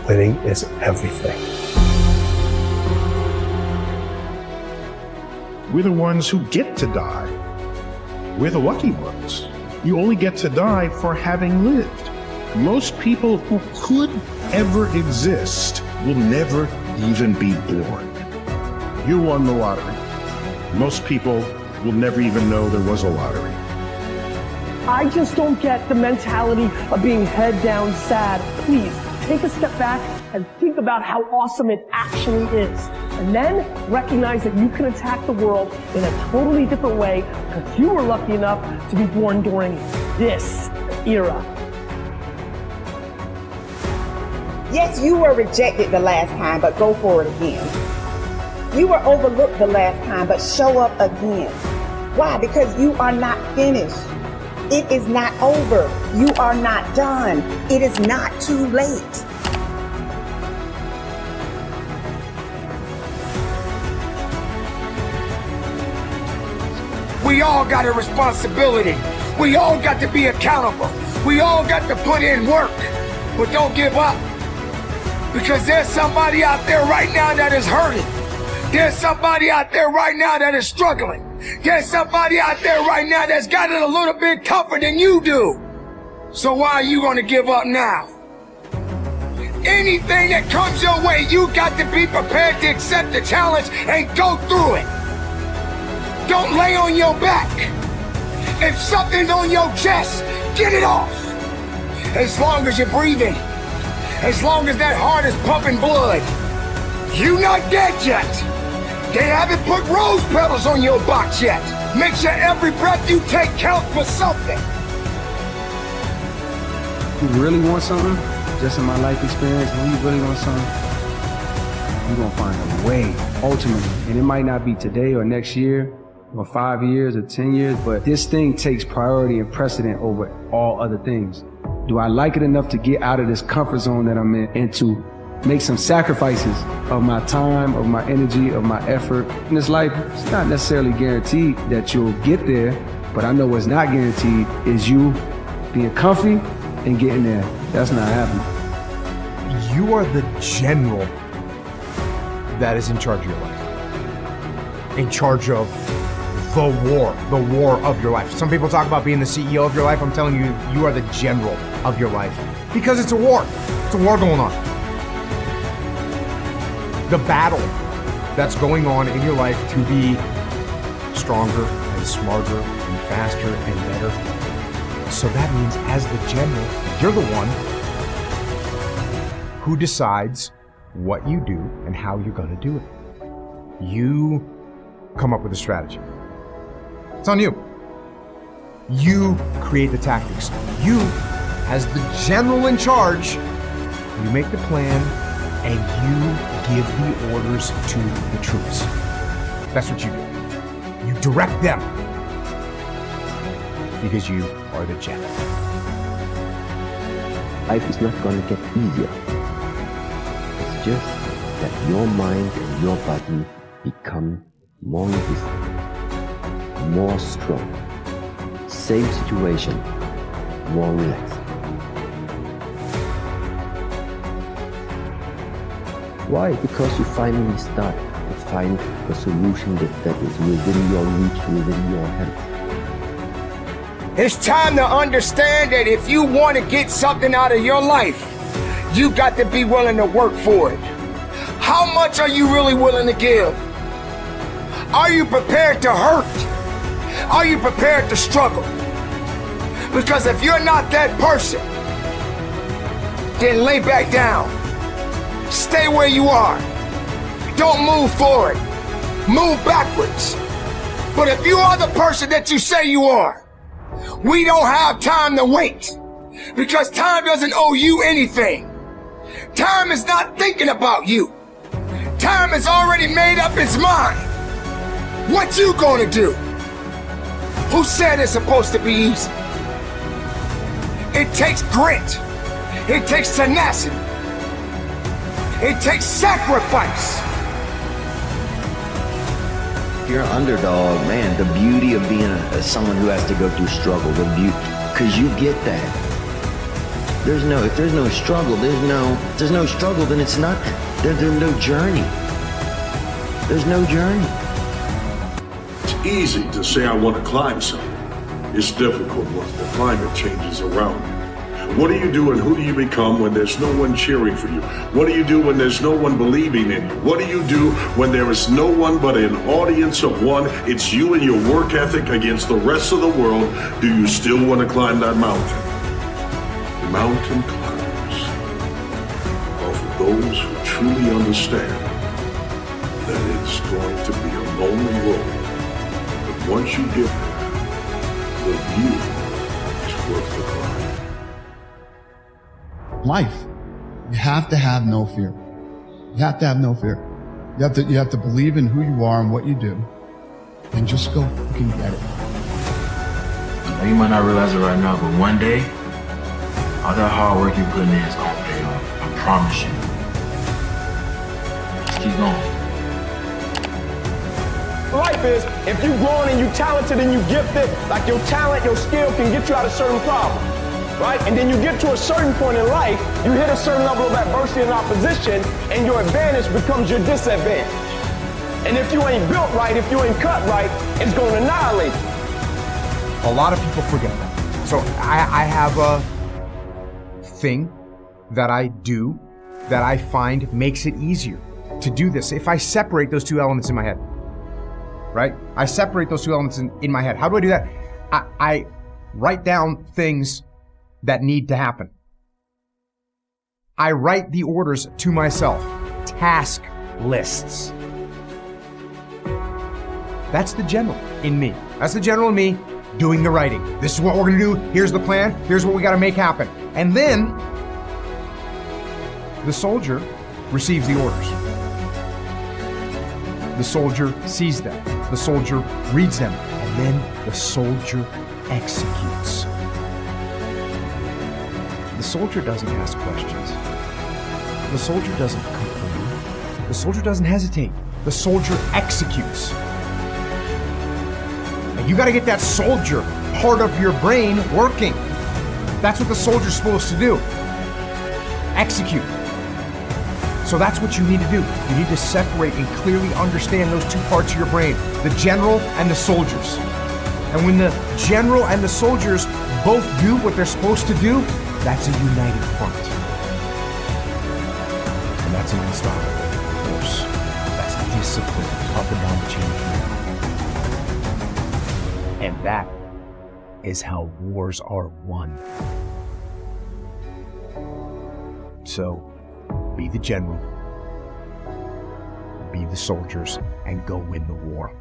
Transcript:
winning is everything. We're the ones who get to die. We're the lucky ones. You only get to die for having lived. Most people who could ever exist will never even be born. You won the lottery. Most people will never even know there was a lottery. I just don't get the mentality of being head down sad. Please, take a step back and think about how awesome it actually is. And then recognize that you can attack the world in a totally different way because you were lucky enough to be born during this era. Yes, you were rejected the last time, but go for it again. You were overlooked the last time, but show up again. Why? Because you are not finished. It is not over. You are not done. It is not too late. We all got a responsibility. We all got to be accountable. We all got to put in work. But don't give up. Because there's somebody out there right now that is hurting. There's somebody out there right now that is struggling. There's somebody out there right now that's got it a little bit tougher than you do. So why are you going to give up now? Anything that comes your way, you got to be prepared to accept the challenge and go through it. Don't lay on your back. If something's on your chest, get it off. As long as you're breathing, as long as that heart is pumping blood, you're not dead yet. They haven't put rose petals on your box yet. Make sure every breath you take counts for something. You really want something, just in my life experience, when you really want something, you're gonna find a way, ultimately. And it might not be today or next year, or 5 years or 10 years, but this thing takes priority and precedent over all other things. Do I like it enough to get out of this comfort zone that I'm in and to make some sacrifices of my time, of my energy, of my effort? In this life, it's not necessarily guaranteed that you'll get there, but I know what's not guaranteed is you being comfy and getting there. That's not happening. You are the general that is in charge of your life. In charge of the war of your life. Some people talk about being the CEO of your life. I'm telling you, you are the general of your life. Because it's a war. It's a war going on. The battle that's going on in your life to be stronger and smarter and faster and better. So that means as the general, you're the one who decides what you do and how you're going to do it. You come up with a strategy. It's on you. You create the tactics. You, as the general in charge, you make the plan and you give the orders to the troops. That's what you do. You direct them because you are the general. Life is not going to get easier. It's just that your mind and your body become more resistant, more strong. Same situation, more relaxed. Why? Because you finally start to find a solution that is within your reach, within your hands. It's time to understand that if you want to get something out of your life, you got to be willing to work for it. How much are you really willing to give? Are you prepared to hurt? Are you prepared to struggle? Because if you're not that person, then lay back down. Stay where you are. Don't move forward. Move backwards. But if you are the person that you say you are, we don't have time to wait. Because time doesn't owe you anything. Time is not thinking about you. Time has already made up its mind. What you gonna do? Who said it's supposed to be easy? It takes grit. It takes tenacity. It takes sacrifice. If you're an underdog, man, the beauty of being someone who has to go through struggle, the beauty, because you get that. If there's no struggle, there's no struggle, then it's not, there's no journey. There's no journey. It's easy to say I want to climb something. It's difficult once the climate changes around you. What do you do and who do you become when there's no one cheering for you? What do you do when there's no one believing in you? What do you do when there is no one but an audience of one? It's you and your work ethic against the rest of the world. Do you still want to climb that mountain? Mountain climbers are for those who truly understand that it's going to be a lonely road. But once you get there, the view is worth the climb. Life, you have to have no fear. You have to have no fear. You have to believe in who you are and what you do, and just go fucking get it. Now, you might not realize it right now, but one day, all that hard work you're putting in is gonna pay off. I promise you. Just keep going. Life is, if you're growing and you're talented and you're gifted, like your talent, your skill can get you out of certain problems, right? And then you get to a certain point in life, you hit a certain level of adversity and opposition, and your advantage becomes your disadvantage. And if you ain't built right, if you ain't cut right, it's going to annihilate you. A lot of people forget that. So I have a thing that I do that I find makes it easier to do this. If I separate those two elements in my head, right? I separate those two elements in my head. How do I do that? I write down things that need to happen. I write the orders to myself. Task lists. That's the general in me. That's the general in me doing the writing. This is what we're gonna do. Here's the plan. Here's what we gotta make happen. And then the soldier receives the orders. The soldier sees them. The soldier reads them. And then the soldier executes. The soldier doesn't ask questions. The soldier doesn't complain. The soldier doesn't hesitate. The soldier executes. And you gotta get that soldier part of your brain working. That's what the soldier's supposed to do. Execute. So that's what you need to do. You need to separate and clearly understand those two parts of your brain, the general and the soldiers. And when the general and the soldiers both do what they're supposed to do, that's a united front. And that's an unstoppable force. That's discipline up and down the chain of command. And that is how wars are won. So, be the general, be the soldiers, and go win the war.